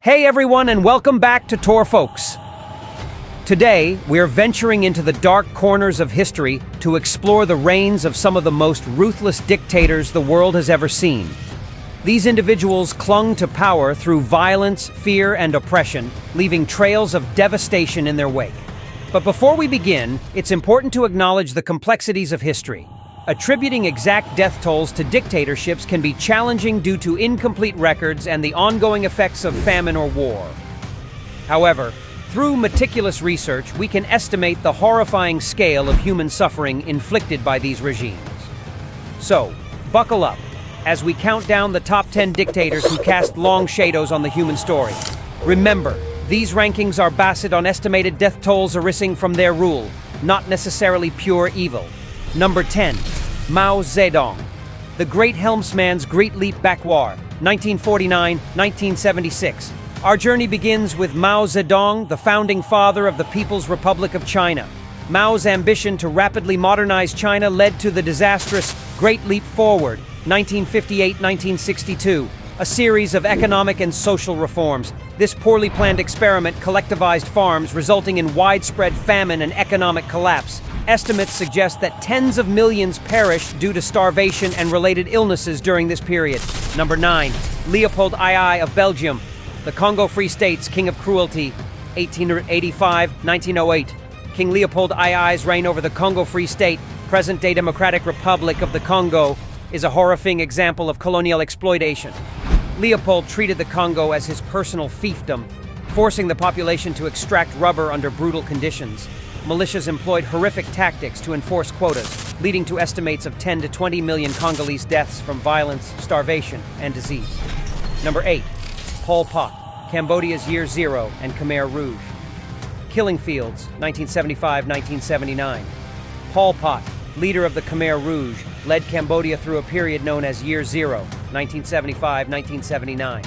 Hey everyone, and welcome back to Tor Folks. Today, we're venturing into the dark corners of history to explore the reigns of some of the most ruthless dictators the world has ever seen. These individuals clung to power through violence, fear, and oppression, leaving trails of devastation in their wake. But before we begin, it's important to acknowledge the complexities of history. Attributing exact death tolls to dictatorships can be challenging due to incomplete records and the ongoing effects of famine or war. However, through meticulous research, we can estimate the horrifying scale of human suffering inflicted by these regimes. So, buckle up as we count down the top 10 dictators who cast long shadows on the human story. Remember, these rankings are based on estimated death tolls arising from their rule, not necessarily pure evil. Number 10. Mao Zedong. The Great Helmsman's Great Leap Back War, 1949-1976. Our journey begins with Mao Zedong, the founding father of the People's Republic of China. Mao's ambition to rapidly modernize China led to the disastrous Great Leap Forward, 1958-1962, a series of economic and social reforms. This poorly planned experiment collectivized farms, resulting in widespread famine and economic collapse. Estimates suggest that tens of millions perished due to starvation and related illnesses during this period. Number 9. Leopold II of Belgium, the Congo Free State's King of Cruelty, 1885-1908. King Leopold II's reign over the Congo Free State, present-day Democratic Republic of the Congo, is a horrifying example of colonial exploitation. Leopold treated the Congo as his personal fiefdom, forcing the population to extract rubber under brutal conditions. Militias employed horrific tactics to enforce quotas, leading to estimates of 10 to 20 million Congolese deaths from violence, starvation, and disease. Number 8. Pol Pot, Cambodia's Year Zero and Khmer Rouge. Killing Fields, 1975-1979. Pol Pot, leader of the Khmer Rouge, led Cambodia through a period known as Year Zero, 1975-1979.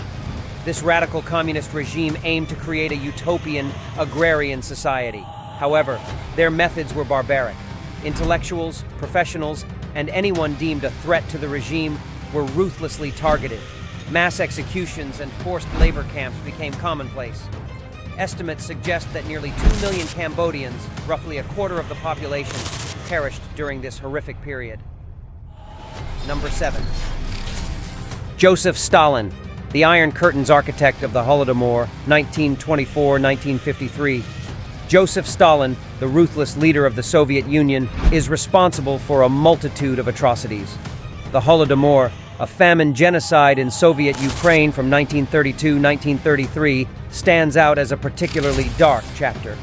This radical communist regime aimed to create a utopian, agrarian society. However, their methods were barbaric. Intellectuals, professionals, and anyone deemed a threat to the regime were ruthlessly targeted. Mass executions and forced labor camps became commonplace. Estimates suggest that nearly 2 million Cambodians, roughly a quarter of the population, perished during this horrific period. Number 7. Joseph Stalin, the Iron Curtain's architect of the Holodomor, 1924-1953. Joseph Stalin, the ruthless leader of the Soviet Union, is responsible for a multitude of atrocities. The Holodomor, a famine genocide in Soviet Ukraine from 1932-1933, stands out as a particularly dark chapter.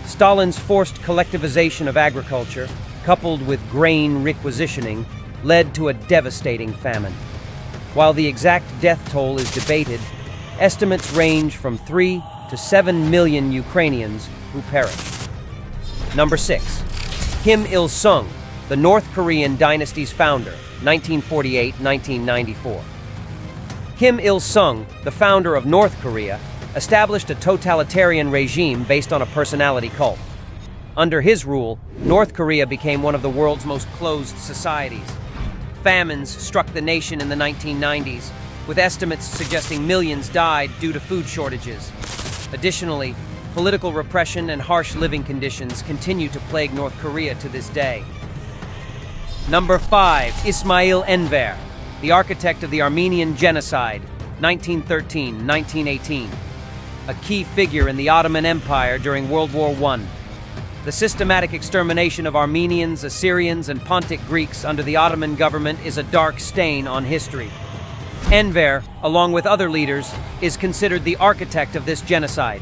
Stalin's forced collectivization of agriculture, coupled with grain requisitioning, led to a devastating famine. While the exact death toll is debated, estimates range from 3 to 7 million Ukrainians who perished. Number 6. Kim Il-sung, the North Korean dynasty's founder, 1948-1994. Kim Il-sung, the founder of North Korea, established a totalitarian regime based on a personality cult. Under his rule, North Korea became one of the world's most closed societies. Famines struck the nation in the 1990s, with estimates suggesting millions died due to food shortages. Additionally, political repression and harsh living conditions continue to plague North Korea to this day. Number 5. Ismail Enver, the architect of the Armenian Genocide, 1913-1918. A key figure in the Ottoman Empire during World War I. The systematic extermination of Armenians, Assyrians, and Pontic Greeks under the Ottoman government is a dark stain on history. Enver, along with other leaders, is considered the architect of this genocide.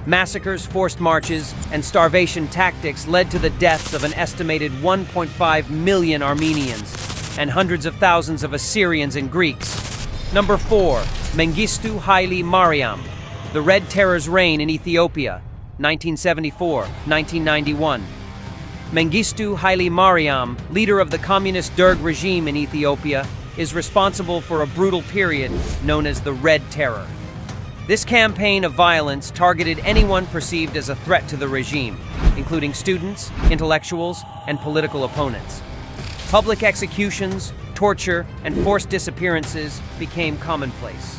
Massacres, forced marches, and starvation tactics led to the deaths of an estimated 1.5 million Armenians and hundreds of thousands of Assyrians and Greeks. Number 4. Mengistu Haile Mariam, the Red Terror's reign in Ethiopia, 1974-1991. Mengistu Haile Mariam, leader of the communist Derg regime in Ethiopia, is responsible for a brutal period known as the Red Terror. This campaign of violence targeted anyone perceived as a threat to the regime, including students, intellectuals, and political opponents. Public executions, torture, and forced disappearances became commonplace.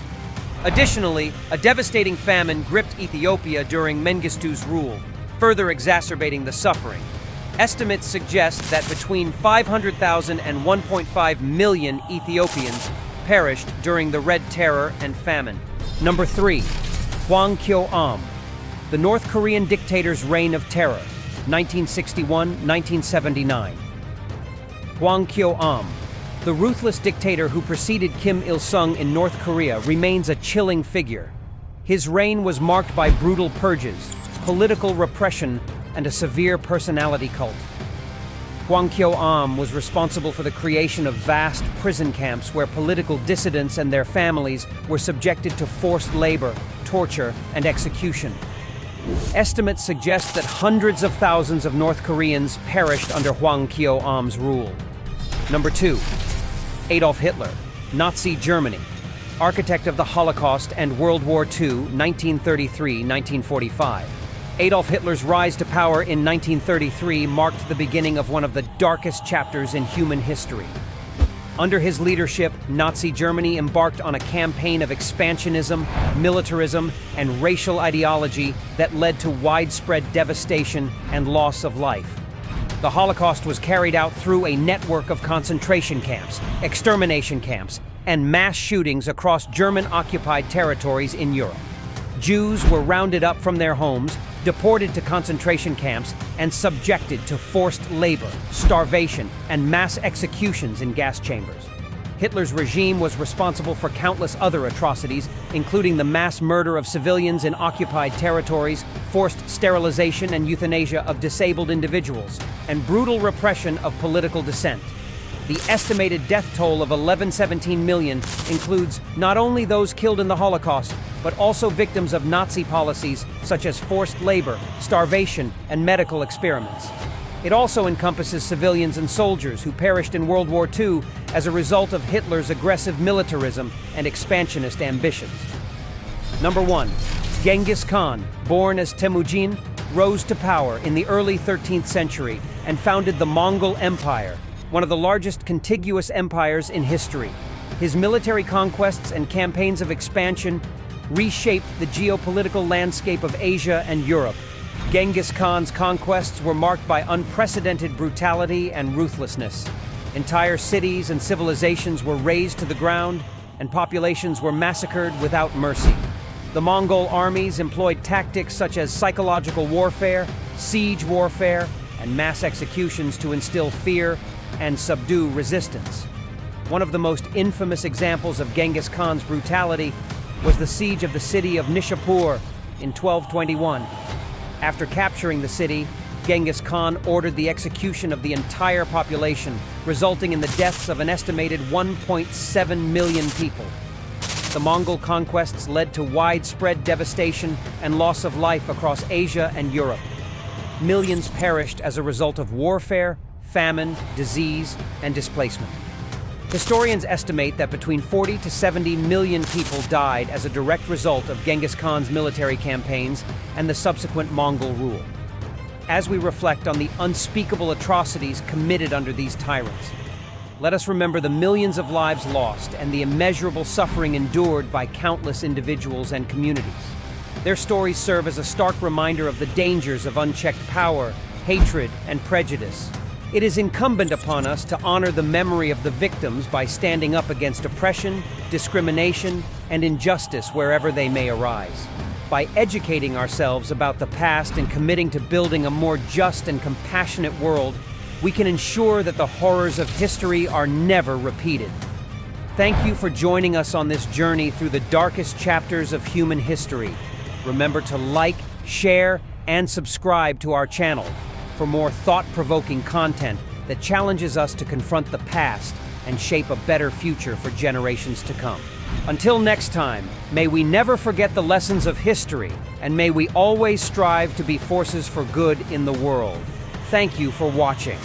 Additionally, a devastating famine gripped Ethiopia during Mengistu's rule, further exacerbating the suffering. Estimates suggest that between 500,000 and 1.5 million Ethiopians perished during the Red Terror and famine. Number 3. Hwang Kyo-am, the North Korean dictator's reign of terror, 1961-1979. Hwang Kyo-am, the ruthless dictator who preceded Kim Il-sung in North Korea, remains a chilling figure. His reign was marked by brutal purges, political repression, and a severe personality cult. Hwang Kyo-am was responsible for the creation of vast prison camps where political dissidents and their families were subjected to forced labor, torture, and execution. Estimates suggest that hundreds of thousands of North Koreans perished under Hwang Kyo-am's rule. Number 2. Adolf Hitler, Nazi Germany, architect of the Holocaust and World War II, 1933-1945. Adolf Hitler's rise to power in 1933 marked the beginning of one of the darkest chapters in human history. Under his leadership, Nazi Germany embarked on a campaign of expansionism, militarism, and racial ideology that led to widespread devastation and loss of life. The Holocaust was carried out through a network of concentration camps, extermination camps, and mass shootings across German-occupied territories in Europe. Jews were rounded up from their homes, deported to concentration camps, and subjected to forced labor, starvation, and mass executions in gas chambers. Hitler's regime was responsible for countless other atrocities, including the mass murder of civilians in occupied territories, forced sterilization and euthanasia of disabled individuals, and brutal repression of political dissent. The estimated death toll of 11-17 million includes not only those killed in the Holocaust, but also victims of Nazi policies such as forced labor, starvation, and medical experiments. It also encompasses civilians and soldiers who perished in World War II as a result of Hitler's aggressive militarism and expansionist ambitions. Number 1. Genghis Khan, born as Temujin, rose to power in the early 13th century and founded the Mongol Empire, one of the largest contiguous empires in history. His military conquests and campaigns of expansion reshaped the geopolitical landscape of Asia and Europe. Genghis Khan's conquests were marked by unprecedented brutality and ruthlessness. Entire cities and civilizations were razed to the ground, and populations were massacred without mercy. The Mongol armies employed tactics such as psychological warfare, siege warfare, and mass executions to instill fear and subdue resistance. One of the most infamous examples of Genghis Khan's brutality was the siege of the city of Nishapur in 1221. After capturing the city, Genghis Khan ordered the execution of the entire population, resulting in the deaths of an estimated 1.7 million people. The Mongol conquests led to widespread devastation and loss of life across Asia and Europe. Millions perished as a result of warfare, famine, disease, and displacement. Historians estimate that between 40 to 70 million people died as a direct result of Genghis Khan's military campaigns and the subsequent Mongol rule. As we reflect on the unspeakable atrocities committed under these tyrants, let us remember the millions of lives lost and the immeasurable suffering endured by countless individuals and communities. Their stories serve as a stark reminder of the dangers of unchecked power, hatred, and prejudice. It is incumbent upon us to honor the memory of the victims by standing up against oppression, discrimination, and injustice wherever they may arise. By educating ourselves about the past and committing to building a more just and compassionate world, we can ensure that the horrors of history are never repeated. Thank you for joining us on this journey through the darkest chapters of human history. Remember to like, share, and subscribe to our channel for more thought-provoking content that challenges us to confront the past and shape a better future for generations to come. Until next time, may we never forget the lessons of history, and may we always strive to be forces for good in the world. Thank you for watching.